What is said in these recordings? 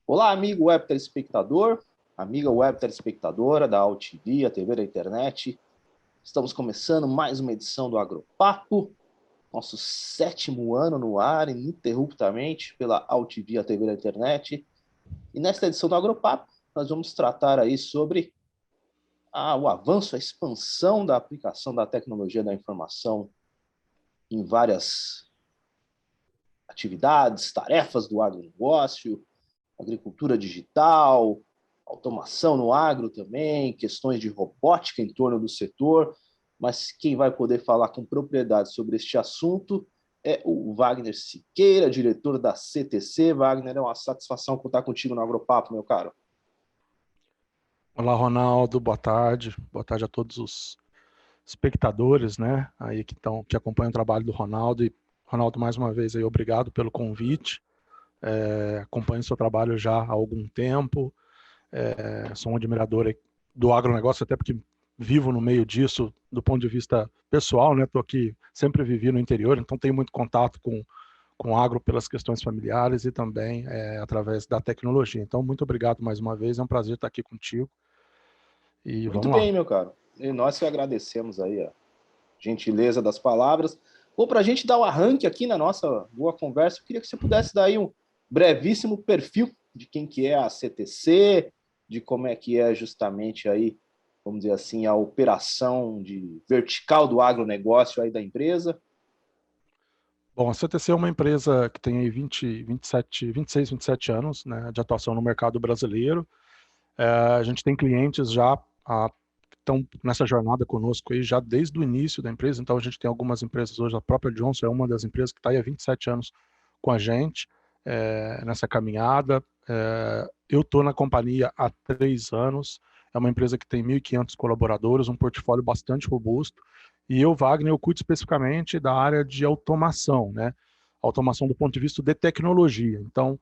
Olá, amigo web telespectador, amiga web telespectadora da AltV, a TV da internet. Estamos começando mais uma edição do Agropapo, nosso 7º ano no ar, ininterruptamente pela AltV, a TV da internet. E nesta edição do Agropapo, nós vamos tratar aí sobre o avanço, a expansão da aplicação da tecnologia da informação em várias atividades, tarefas do agronegócio, agricultura digital, automação no agro também, questões de robótica em torno do setor, mas quem vai poder falar com propriedade sobre este assunto é o Wagner Siqueira, diretor da CTC. Wagner, é uma satisfação contar contigo no Agropapo, meu caro. Olá, Ronaldo, boa tarde. Boa tarde a todos os espectadores, né, aí que acompanham o trabalho do Ronaldo. E, Ronaldo, mais uma vez, aí, obrigado pelo convite. Acompanho o seu trabalho já há algum tempo. Sou um admirador do agronegócio, até porque vivo no meio disso do ponto de vista pessoal, né? Estou aqui, sempre vivi no interior, então tenho muito contato com agro pelas questões familiares e também através da tecnologia. Então, muito obrigado mais uma vez, é um prazer estar aqui contigo. E Muito vamos lá. bem, meu caro. E nós que agradecemos aí a gentileza das palavras. Bom, para a gente dar o arranque aqui na nossa boa conversa, eu queria que você pudesse dar aí um brevíssimo perfil de quem que é a CTC, de como é que é justamente aí, vamos dizer assim, a operação de vertical do agronegócio aí da empresa. Bom, a CTC é uma empresa que tem aí 26, 27 anos, né, de atuação no mercado brasileiro. A gente tem clientes já que estão nessa jornada conosco aí já desde o início da empresa, então a gente tem algumas empresas hoje, a própria Johnson é uma das empresas que está aí há 27 anos com a gente nessa caminhada. Eu estou na companhia há 3 anos, é uma empresa que tem 1.500 colaboradores, um portfólio bastante robusto, e eu, Wagner, eu cuido especificamente da área de automação, né? Automação do ponto de vista de tecnologia. Então,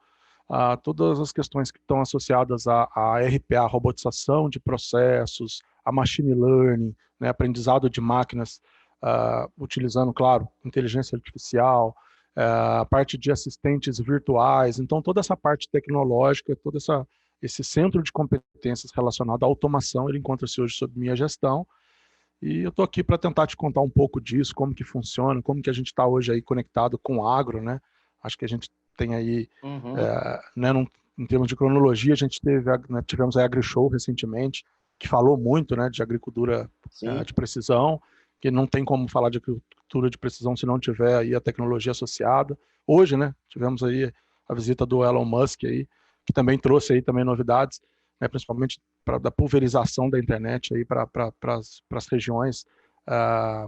todas as questões que estão associadas à RPA, robotização de processos, a machine learning, né, aprendizado de máquinas, utilizando, claro, inteligência artificial, a parte de assistentes virtuais. Então, toda essa parte tecnológica, esse centro de competências relacionado à automação, ele encontra-se hoje sob minha gestão. E eu estou aqui para tentar te contar um pouco disso, como que funciona, como que a gente está hoje aí conectado com o agro, né? Acho que a gente tem aí, né, em termos de cronologia, a gente tivemos a AgriShow recentemente, que falou muito, né, de agricultura de precisão, que não tem como falar de agricultura de precisão se não tiver aí a tecnologia associada. Hoje, né, tivemos aí a visita do Elon Musk aí, que também trouxe aí também novidades, né, principalmente da pulverização da internet aí para as regiões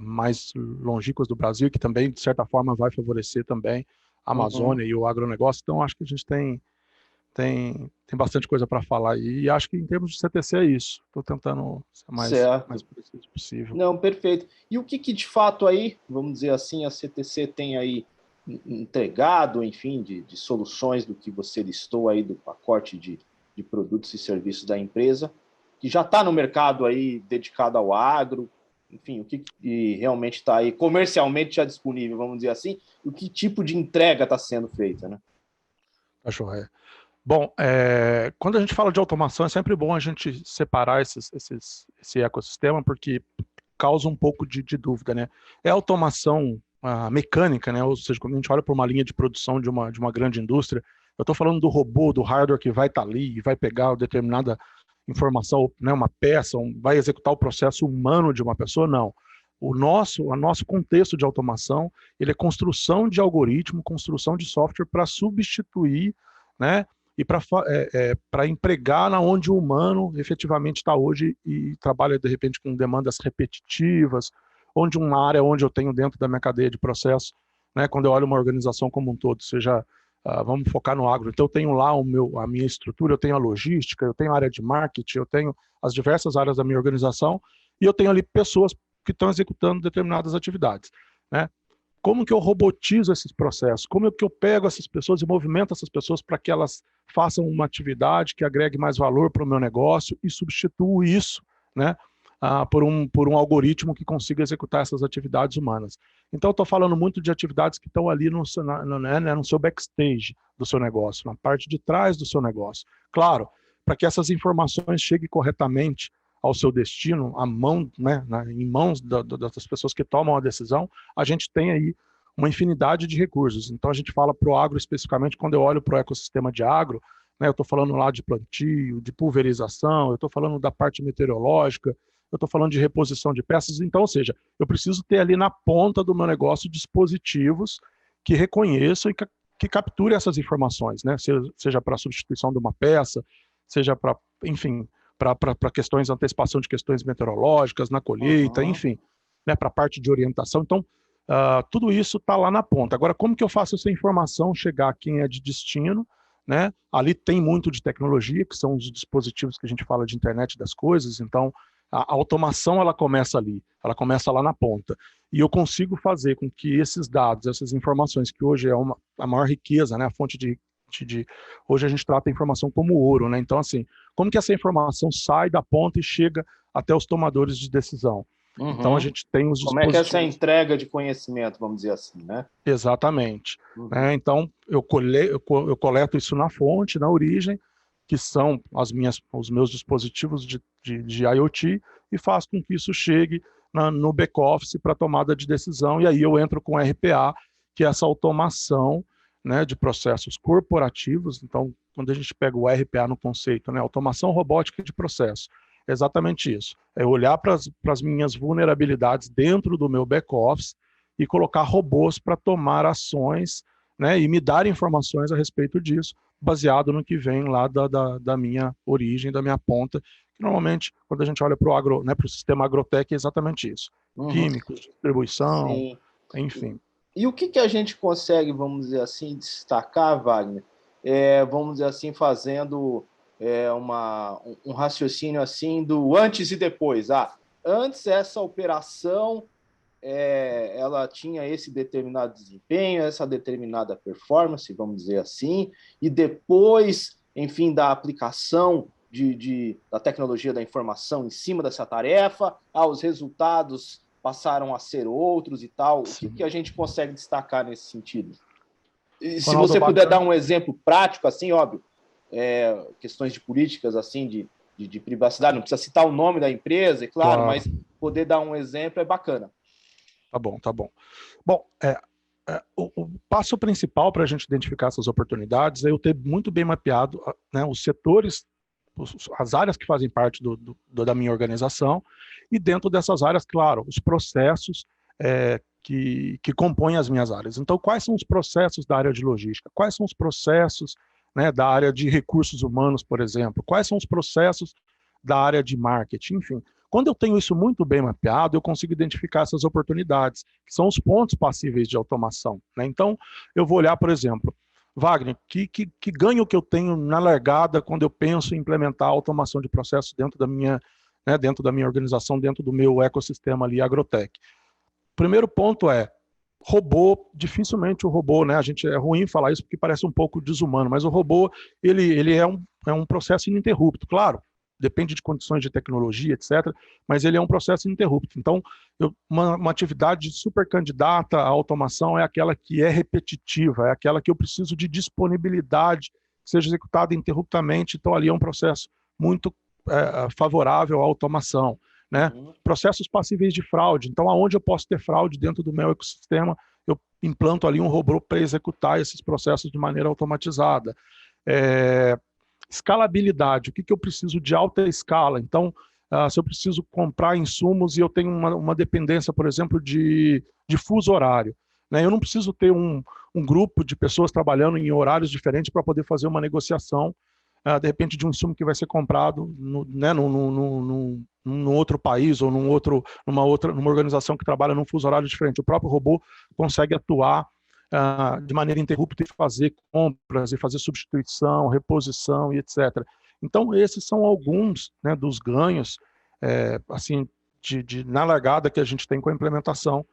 mais longínquas do Brasil, que também, de certa forma, vai favorecer também a Amazônia e o agronegócio. Então, acho que a gente tem bastante coisa para falar aí. E acho que, em termos de CTC, é isso. Estou tentando ser mais preciso possível. Não, perfeito. E o que de fato aí, vamos dizer assim, a CTC tem aí entregado, enfim, de soluções do que você listou aí do pacote de produtos e serviços da empresa, que já está no mercado aí dedicado ao agro, enfim, o que realmente está aí comercialmente já disponível, vamos dizer assim, o que tipo de entrega está sendo feita, né? Acho Bom, quando a gente fala de automação, é sempre bom a gente separar esse ecossistema, porque causa um pouco de dúvida, né? É automação mecânica, né? Ou seja, quando a gente olha para uma linha de produção de uma grande indústria, eu estou falando do robô, do hardware que vai estar ali e vai pegar determinada informação, né, uma peça, vai executar o processo humano de uma pessoa? Não. O nosso contexto de automação, ele é construção de algoritmo, construção de software para substituir, né, e para empregar na onde o humano efetivamente está hoje e trabalha, de repente, com demandas repetitivas, onde uma área onde eu tenho dentro da minha cadeia de processo, né, quando eu olho uma organização como um todo, seja, vamos focar no agro, então eu tenho lá a minha estrutura, eu tenho a logística, eu tenho a área de marketing, eu tenho as diversas áreas da minha organização, e eu tenho ali pessoas que estão executando determinadas atividades, né? Como que eu robotizo esses processos? Como é que eu pego essas pessoas e movimento essas pessoas para que elas façam uma atividade que agregue mais valor para o meu negócio e substituo isso, né, por um algoritmo que consiga executar essas atividades humanas. Então, eu estou falando muito de atividades que estão ali no seu backstage do seu negócio, na parte de trás do seu negócio. Claro, para que essas informações cheguem corretamente ao seu destino, à mão, né, em mãos das pessoas que tomam a decisão, a gente tem aí uma infinidade de recursos. Então, a gente fala para o agro especificamente, quando eu olho para o ecossistema de agro, né, eu estou falando lá de plantio, de pulverização, eu estou falando da parte meteorológica, eu estou falando de reposição de peças. Então, ou seja, eu preciso ter ali na ponta do meu negócio dispositivos que reconheçam e que capturem essas informações, né? Seja para a substituição de uma peça, seja para, enfim, para questões, antecipação de questões meteorológicas, na colheita, enfim, né, para a parte de orientação. Então, tudo isso está lá na ponta. Agora, como que eu faço essa informação chegar a quem é de destino? Né? Ali tem muito de tecnologia, que são os dispositivos que a gente fala de internet das coisas. Então, a automação ela começa ali, ela começa lá na ponta. E eu consigo fazer com que esses dados, essas informações, que hoje é a maior riqueza, né? A fonte hoje a gente trata a informação como ouro, né? Então, assim, como que essa informação sai da ponta e chega até os tomadores de decisão? Então, a gente tem os dispositivos... Como é que é essa entrega de conhecimento, vamos dizer assim, né? Exatamente. Né? Então, eu coleto isso na fonte, na origem, que são os meus dispositivos de IoT, e faço com que isso chegue no back-office para tomada de decisão, e aí eu entro com RPA, que é essa automação, né, de processos corporativos. Então, quando a gente pega o RPA no conceito, né, automação robótica de processo, é exatamente isso. É olhar para as minhas vulnerabilidades dentro do meu back-office e colocar robôs para tomar ações, né, e me dar informações a respeito disso, baseado no que vem lá da minha origem, da minha ponta, que normalmente, quando a gente olha para o agro, né, para o sistema agrotech, é exatamente isso. Químicos, distribuição, sim, enfim. E o que a gente consegue, vamos dizer assim, destacar, Wagner? Vamos dizer assim, fazendo um raciocínio assim do antes e depois. Antes essa operação ela tinha esse determinado desempenho, essa determinada performance, vamos dizer assim, e depois, enfim, da aplicação da tecnologia da informação em cima dessa tarefa, os resultados passaram a ser outros e tal. Sim. O que a gente consegue destacar nesse sentido? E se você puder dar um exemplo prático, assim, óbvio, questões de políticas, assim, de privacidade, não precisa citar o nome da empresa, é claro, mas poder dar um exemplo é bacana. Tá bom, tá bom. Bom, o passo principal para a gente identificar essas oportunidades é eu ter muito bem mapeado, né, os setores, as áreas que fazem parte da minha organização, e dentro dessas áreas, claro, os processos que compõem as minhas áreas. Então, quais são os processos da área de logística? Quais são os processos, né, da área de recursos humanos, por exemplo? Quais são os processos da área de marketing? Enfim, quando eu tenho isso muito bem mapeado, eu consigo identificar essas oportunidades, que são os pontos passíveis de automação, né? Então, eu vou olhar, por exemplo, Wagner, que ganho que eu tenho na largada quando eu penso em implementar a automação de processos dentro da minha organização, dentro do meu ecossistema ali, agrotech. Primeiro ponto robô, dificilmente o robô, né? É ruim falar isso porque parece um pouco desumano, mas o robô, ele é um processo ininterrupto, claro. Depende de condições de tecnologia, etc., mas ele é um processo ininterrupto. Então, uma atividade super candidata à automação é aquela que é repetitiva, é aquela que eu preciso de disponibilidade, que seja executada interruptamente. Então, ali é um processo muito favorável à automação. Né? Processos passíveis de fraude. Então, aonde eu posso ter fraude dentro do meu ecossistema, eu implanto ali um robô para executar esses processos de maneira automatizada. Escalabilidade, o que eu preciso de alta escala? Então, se eu preciso comprar insumos e eu tenho uma dependência, por exemplo, de fuso horário, né? Eu não preciso ter um grupo de pessoas trabalhando em horários diferentes para poder fazer uma negociação, de repente, de um insumo que vai ser comprado num outro país ou numa organização que trabalha num fuso horário diferente. O próprio robô consegue atuar de maneira ininterrupta e fazer compras, e fazer substituição, reposição e etc. Então, esses são alguns, né, dos ganhos assim, na largada que a gente tem com a implementação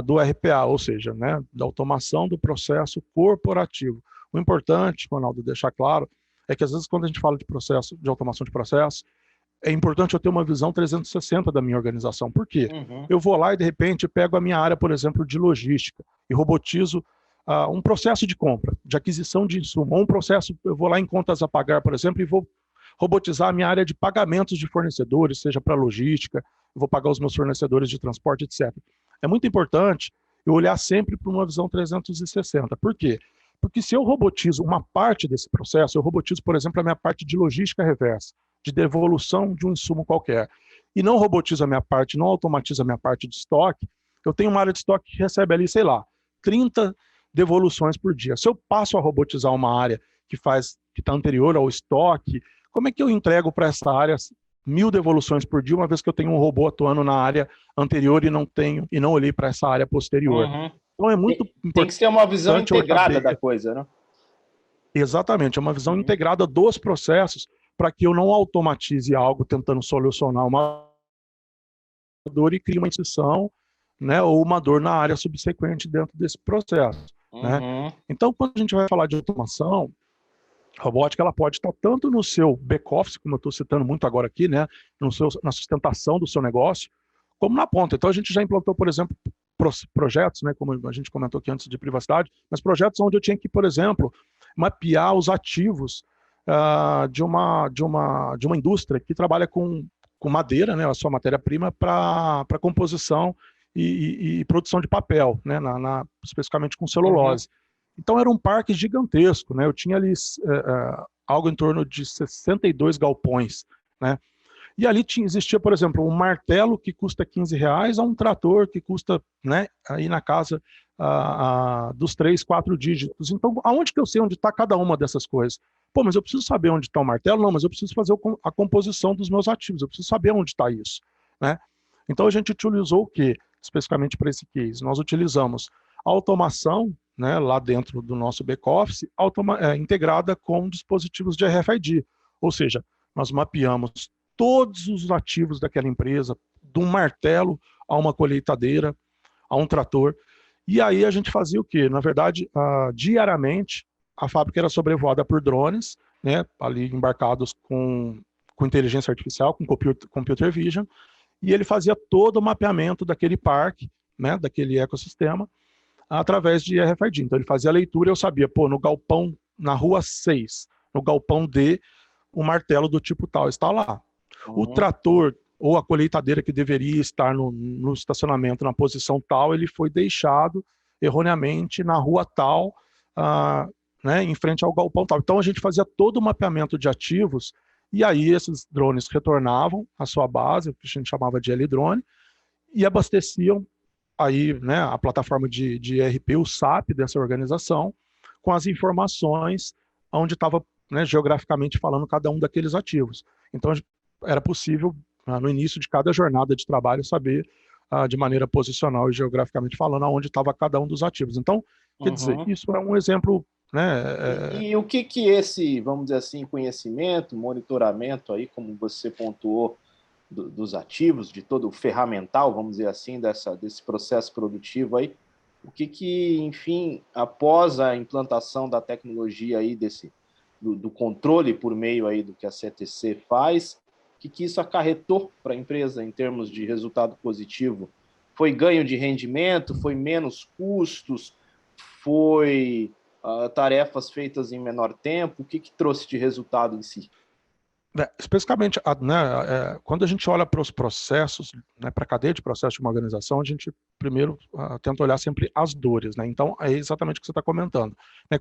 do RPA, ou seja, né, da automação do processo corporativo. O importante, Ronaldo, deixar claro, é que às vezes quando a gente fala de automação de processo, é importante eu ter uma visão 360 da minha organização. Por quê? Uhum. Eu vou lá e, de repente, pego a minha área, por exemplo, de logística e robotizo um processo de compra, de aquisição de insumo, ou um processo, eu vou lá em contas a pagar, por exemplo, e vou robotizar a minha área de pagamentos de fornecedores, seja para logística, eu vou pagar os meus fornecedores de transporte, etc. É muito importante eu olhar sempre para uma visão 360. Por quê? Porque se eu robotizo uma parte desse processo, eu robotizo, por exemplo, a minha parte de logística reversa, de devolução de um insumo qualquer, e não robotizo a minha parte, não automatizo a minha parte de estoque, eu tenho uma área de estoque que recebe ali, sei lá, 30 devoluções por dia. Se eu passo a robotizar uma área que está anterior ao estoque, como é que eu entrego para essa área 1.000 devoluções por dia, uma vez que eu tenho um robô atuando na área anterior e não olhei para essa área posterior? Uhum. Então é muito importante. Tem que ser uma visão integrada da coisa, né? Exatamente, é uma visão integrada dos processos para que eu não automatize algo tentando solucionar uma dor e crie uma exceção, né, ou uma dor na área subsequente dentro desse processo. Né? Então, quando a gente vai falar de automação, a robótica ela pode estar tanto no seu back-office, como eu estou citando muito agora aqui, né, na sustentação do seu negócio, como na ponta. Então, a gente já implantou, por exemplo, projetos, né, como a gente comentou aqui antes de privacidade, mas projetos onde eu tinha que, por exemplo, mapear os ativos de uma indústria que trabalha com madeira, né, a sua matéria-prima, para composição e produção de papel, né, especificamente com celulose. Então era um parque gigantesco, né? Eu tinha ali algo em torno de 62 galpões, né? E ali existia, por exemplo, um martelo que custa R$15 a um trator que custa, né, aí na casa dos 3, 4 dígitos. Então, aonde que eu sei onde está cada uma dessas coisas? Pô, mas eu preciso saber onde está o martelo? Não, mas eu preciso fazer a composição dos meus ativos, eu preciso saber onde está isso, né? Então, a gente utilizou o quê? Especificamente para esse case. Nós utilizamos automação, né, lá dentro do nosso back-office, integrada com dispositivos de RFID. Ou seja, nós mapeamos todos os ativos daquela empresa, de um martelo a uma colheitadeira, a um trator. E aí a gente fazia o quê? Na verdade, diariamente, a fábrica era sobrevoada por drones, né, ali embarcados com inteligência artificial, com computer vision, e ele fazia todo o mapeamento daquele parque, né, daquele ecossistema, através de RFID. Então ele fazia a leitura e eu sabia, pô, no galpão, na rua 6, no galpão D, o martelo do tipo tal está lá. O trator ou a colheitadeira que deveria estar no estacionamento na posição tal, ele foi deixado erroneamente na rua tal, né, em frente ao galpão tal. Então a gente fazia todo o mapeamento de ativos e aí esses drones retornavam à sua base, o que a gente chamava de L-drone, e abasteciam aí, né, a plataforma de ERP, o SAP dessa organização, com as informações onde estava, né, geograficamente falando cada um daqueles ativos. Então era possível, no início de cada jornada de trabalho, saber de maneira posicional e geograficamente falando aonde estava cada um dos ativos. Então, quer dizer, isso é um exemplo, né? E o que esse, vamos dizer assim, conhecimento, monitoramento aí, como você pontuou, dos ativos, de todo o ferramental, vamos dizer assim, desse processo produtivo aí, o que, enfim, após a implantação da tecnologia aí do controle por meio aí do que a CTC faz, o que isso acarretou para a empresa em termos de resultado positivo? Foi ganho de rendimento? Foi menos custos? Foi tarefas feitas em menor tempo? O que trouxe de resultado em si? Especificamente, né, quando a gente olha para os processos, né, para a cadeia de processos de uma organização, a gente primeiro tenta olhar sempre as dores. Né? Então, é exatamente o que você está comentando. Né?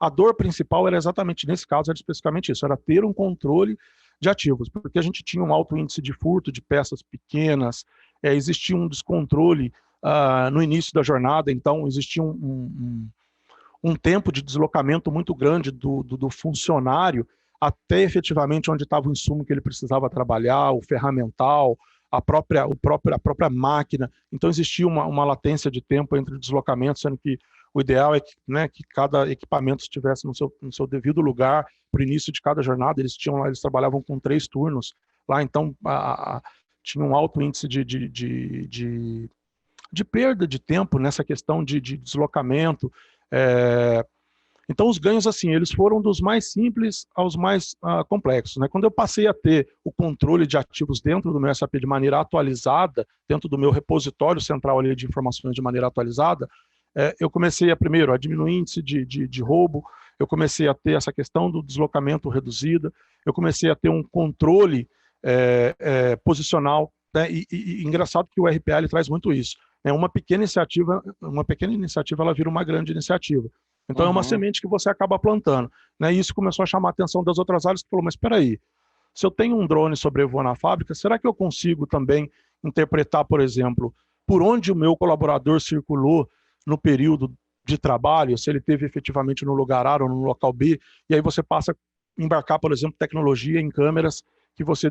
A dor principal era exatamente, nesse caso, era especificamente isso, era ter um controle de ativos, porque a gente tinha um alto índice de furto de peças pequenas, existia um descontrole no início da jornada, então existia um tempo de deslocamento muito grande do funcionário até efetivamente onde estava o insumo que ele precisava trabalhar, o ferramental, a própria máquina. Então existia uma latência de tempo entre deslocamentos, sendo que o ideal é que, né, que cada equipamento estivesse no seu devido lugar para o início de cada jornada. Eles trabalhavam com 3 turnos lá, então tinha um alto índice de perda de tempo nessa questão de deslocamento. Então, os ganhos, assim, eles foram dos mais simples aos mais complexos, né? Quando eu passei a ter o controle de ativos dentro do meu SAP de maneira atualizada, dentro do meu repositório central ali de informações de maneira atualizada, eu comecei primeiro, a diminuir o índice de roubo, eu comecei a ter essa questão do deslocamento reduzida, eu comecei a ter um controle posicional, né? E engraçado que o RPA ele traz muito isso, né? Uma pequena iniciativa ela vira uma grande iniciativa. Então, é uma semente que você acaba plantando, né? E isso começou a chamar a atenção das outras áreas, que falou, mas espera aí, se eu tenho um drone sobrevoando a fábrica, será que eu consigo também interpretar, por exemplo, por onde o meu colaborador circulou no período de trabalho, se ele esteve efetivamente no lugar A ou no local B, e aí você passa a embarcar, por exemplo, tecnologia em câmeras que você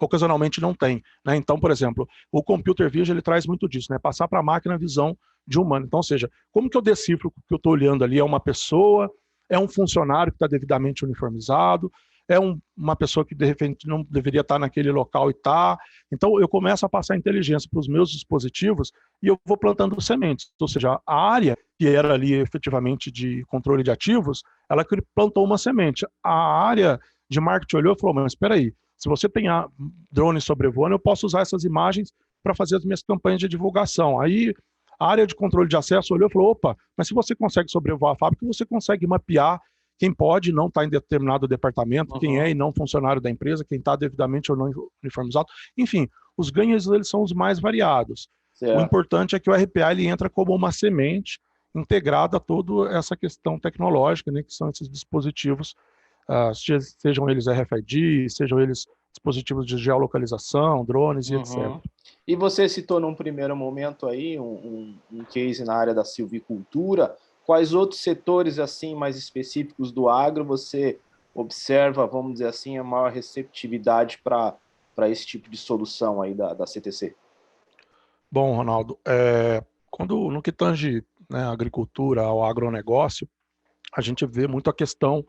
ocasionalmente não tem, né? Então, por exemplo, o Computer Vision ele traz muito disso, né? Passar para a máquina a visão de humano. Então, ou seja, como que eu decifro o que eu estou olhando ali? É uma pessoa, é um funcionário que está devidamente uniformizado, é uma pessoa que de repente não deveria estar naquele local e está. Então, eu começo a passar inteligência para os meus dispositivos e eu vou plantando sementes. Ou seja, a área que era ali efetivamente de controle de ativos, ela plantou uma semente. A área de marketing olhou e falou, mas espera aí, se você tem drone sobrevoando, eu posso usar essas imagens para fazer as minhas campanhas de divulgação. Aí a área de controle de acesso olhou e falou, opa, mas se você consegue sobrevoar a fábrica, você consegue mapear quem pode não estar em determinado departamento, quem é e não funcionário da empresa, quem está devidamente ou não uniformizado. Enfim, os ganhos eles são os mais variados. Certo. O importante é que o RPA ele entra como uma semente integrada a toda essa questão tecnológica, né, que são esses dispositivos, sejam eles RFID, sejam eles dispositivos de geolocalização, drones e etc. E você citou num primeiro momento aí um case na área da silvicultura. Quais outros setores assim mais específicos do agro você observa, vamos dizer assim, a maior receptividade para esse tipo de solução aí da CTC? Bom, Ronaldo, no que tange, né, a agricultura, ao agronegócio, a gente vê muito a questão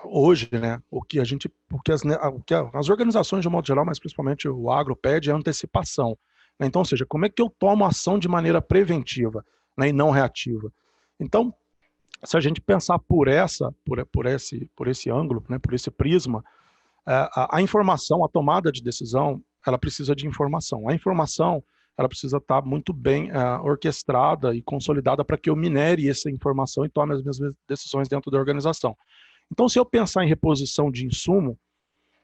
hoje, né, o que as organizações de modo geral, mas principalmente o agro pede é antecipação, né? Então, ou seja, como é que eu tomo ação de maneira preventiva, né, e não reativa? Então, se a gente pensar por esse ângulo, né, por esse prisma, a informação, a tomada de decisão, ela precisa de informação. A informação, ela precisa estar muito bem orquestrada e consolidada para que eu minere essa informação e tome as minhas decisões dentro da organização. Então, se eu pensar em reposição de insumo,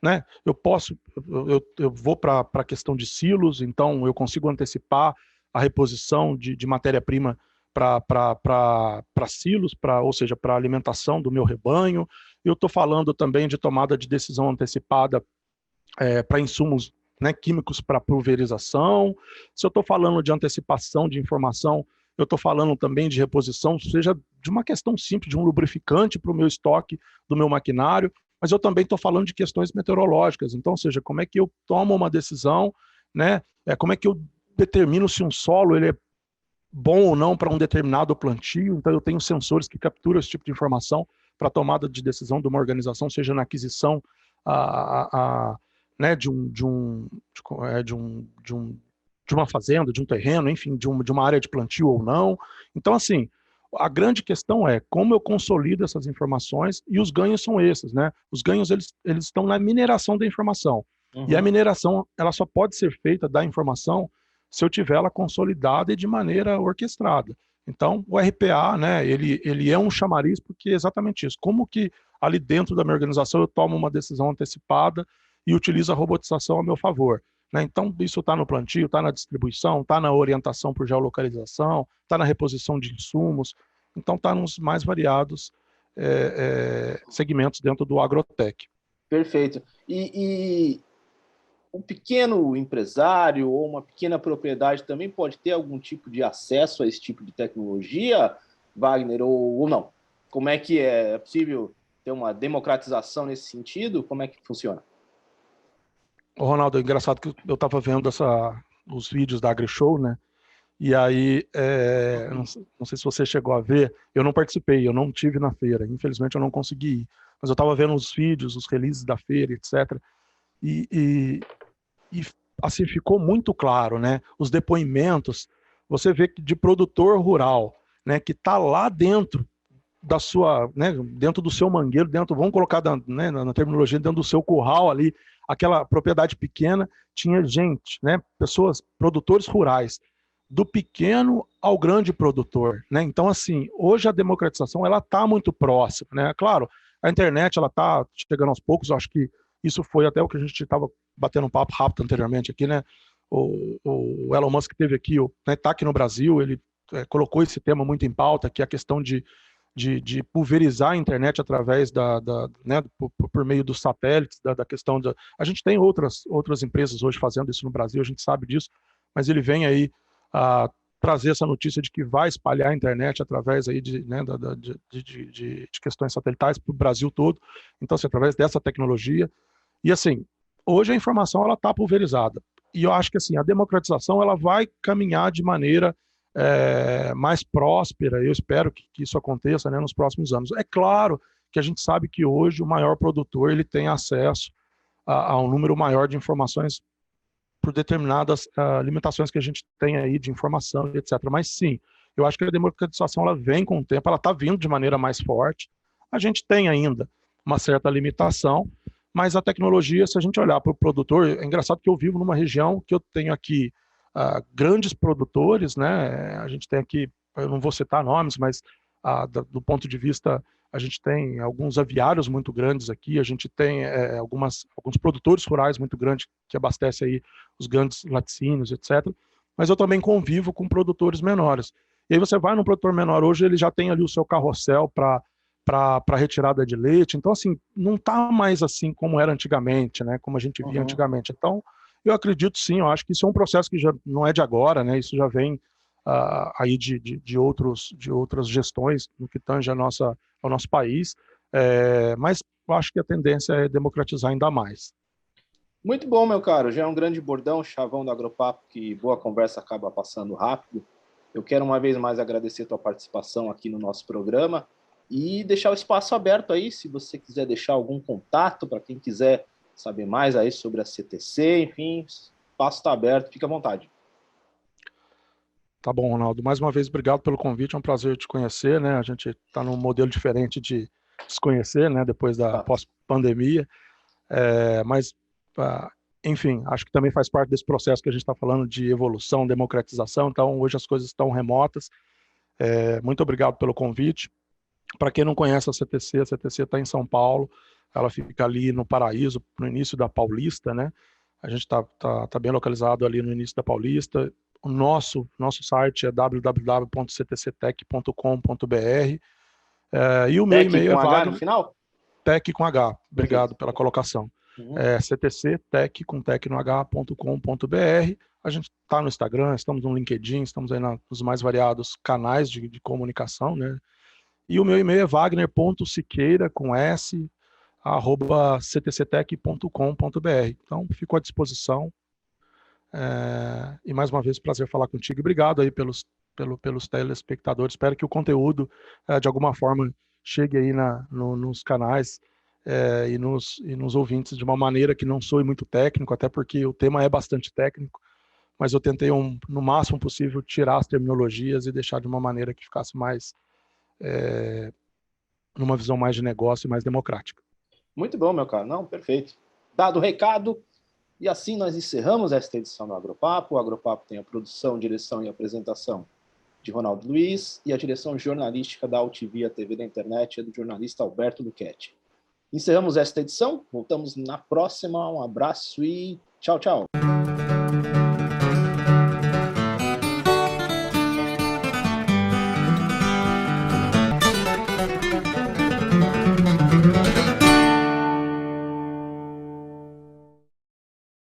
né, eu vou para a questão de silos, então eu consigo antecipar a reposição de matéria-prima para silos, ou seja, para a alimentação do meu rebanho. Eu estou falando também de tomada de decisão antecipada para insumos, né, químicos para pulverização. Se eu estou falando de antecipação de informação, eu estou falando também de reposição, seja de uma questão simples, de um lubrificante para o meu estoque do meu maquinário, mas eu também estou falando de questões meteorológicas. Então, ou seja, como é que eu tomo uma decisão, né? Como é que eu determino se um solo ele é bom ou não para um determinado plantio. Então, eu tenho sensores que capturam esse tipo de informação para tomada de decisão de uma organização, seja na aquisição né, de uma fazenda, de um terreno, enfim, de uma área de plantio ou não. Então, assim, a grande questão é como eu consolido essas informações, e os ganhos são esses, né? Os ganhos, eles estão na mineração da informação. E a mineração, ela só pode ser feita da informação se eu tiver ela consolidada e de maneira orquestrada. Então, o RPA, né, ele é um chamariz porque é exatamente isso. Como que ali dentro da minha organização eu tomo uma decisão antecipada e utilizo a robotização a meu favor, né? Então, isso está no plantio, está na distribuição, está na orientação por geolocalização, está na reposição de insumos. Então, está nos mais variados segmentos dentro do agrotech. Perfeito. E um pequeno empresário ou uma pequena propriedade também pode ter algum tipo de acesso a esse tipo de tecnologia, Wagner, ou não? Como é que é possível ter uma democratização nesse sentido? Como é que funciona? Ronaldo, é engraçado que eu estava vendo os vídeos da AgriShow, né? E aí, não sei se você chegou a ver, eu não participei, eu não tive na feira, infelizmente eu não consegui ir, mas eu estava vendo os vídeos, os releases da feira, etc. E assim, ficou muito claro, né? Os depoimentos você vê que de produtor rural, né, que está lá dentro da sua, né, dentro do seu mangueiro, vamos colocar né, na terminologia, dentro do seu curral ali, aquela propriedade pequena, tinha gente, né, pessoas, produtores rurais, do pequeno ao grande produtor, né? Então, assim, hoje a democratização ela está muito próxima, né? Claro, a internet ela está chegando aos poucos. Eu acho que isso foi até o que a gente estava batendo um papo rápido anteriormente aqui, né? O Elon Musk teve aqui, né, tá aqui no Brasil, ele colocou esse tema muito em pauta, que é a questão de pulverizar a internet através né, por meio dos satélites, da questão da... A gente tem outras empresas hoje fazendo isso no Brasil, a gente sabe disso, mas ele vem aí a trazer essa notícia de que vai espalhar a internet através aí né, de questões satelitais para o Brasil todo. Então, assim, através dessa tecnologia. E, assim, hoje a informação ela está pulverizada. E eu acho que assim, a democratização ela vai caminhar de maneira mais próspera. Eu espero que isso aconteça, né, nos próximos anos. É claro que a gente sabe que hoje o maior produtor ele tem acesso a um número maior de informações por determinadas limitações que a gente tem aí de informação, etc. Mas sim, eu acho que a democratização ela vem com o tempo, ela está vindo de maneira mais forte. A gente tem ainda uma certa limitação, mas a tecnologia, se a gente olhar para o produtor, é engraçado que eu vivo numa região que eu tenho aqui grandes produtores, né? A gente tem aqui, eu não vou citar nomes, mas do ponto de vista, a gente tem alguns aviários muito grandes aqui, a gente tem alguns produtores rurais muito grandes que abastecem aí os grandes laticínios, etc. Mas eu também convivo com produtores menores. E aí você vai num produtor menor hoje, ele já tem ali o seu carrossel para retirada de leite. Então, assim, não está mais assim como era antigamente, né? Como a gente via antigamente. Então, eu acredito sim, eu acho que isso é um processo que já não é de agora, né? Isso já vem aí de outras gestões no que tange ao nosso país. Mas eu acho que a tendência é democratizar ainda mais. Muito bom, meu caro. Já é um grande bordão, chavão do Agropapo, que boa conversa acaba passando rápido. Eu quero uma vez mais agradecer a tua participação aqui no nosso programa e deixar o espaço aberto aí, se você quiser deixar algum contato para quem quiser saber mais aí sobre a CTC, enfim, o espaço está aberto, fica à vontade. Tá bom, Ronaldo. Mais uma vez, obrigado pelo convite, é um prazer te conhecer, né? A gente está num modelo diferente de se conhecer, né? Depois da pós-pandemia. Mas, enfim, acho que também faz parte desse processo que a gente está falando de evolução, democratização. Então, hoje as coisas estão remotas. Muito obrigado pelo convite. Para quem não conhece a CTC está em São Paulo. Ela fica ali no Paraíso, no início da Paulista, né? A gente está bem localizado ali no início da Paulista. O nosso site é www.ctctech.com.br. E o meu e-mail é H no final? Tech com H. Obrigado pela colocação. CTCtech com tech no h.com.br. A gente está no Instagram, estamos no LinkedIn, estamos aí nos mais variados canais de comunicação, né? E o meu e-mail é wagner.siqueira, com S, @ctctech.com.br. Então, fico à disposição. E mais uma vez, prazer falar contigo. Obrigado aí pelos telespectadores. Espero que o conteúdo, de alguma forma, chegue aí nos canais e nos ouvintes de uma maneira que não soe muito técnico, até porque o tema é bastante técnico, mas eu tentei, no máximo possível, tirar as terminologias e deixar de uma maneira que ficasse mais numa visão mais de negócio e mais democrática. Muito bom, meu caro. Não, perfeito. Dado o recado, e assim nós encerramos esta edição do Agropapo. O Agropapo tem a produção, direção e apresentação de Ronaldo Luiz e a direção jornalística da Altivia TV da Internet é do jornalista Alberto Luchetti. Encerramos esta edição, voltamos na próxima. Um abraço e tchau, tchau.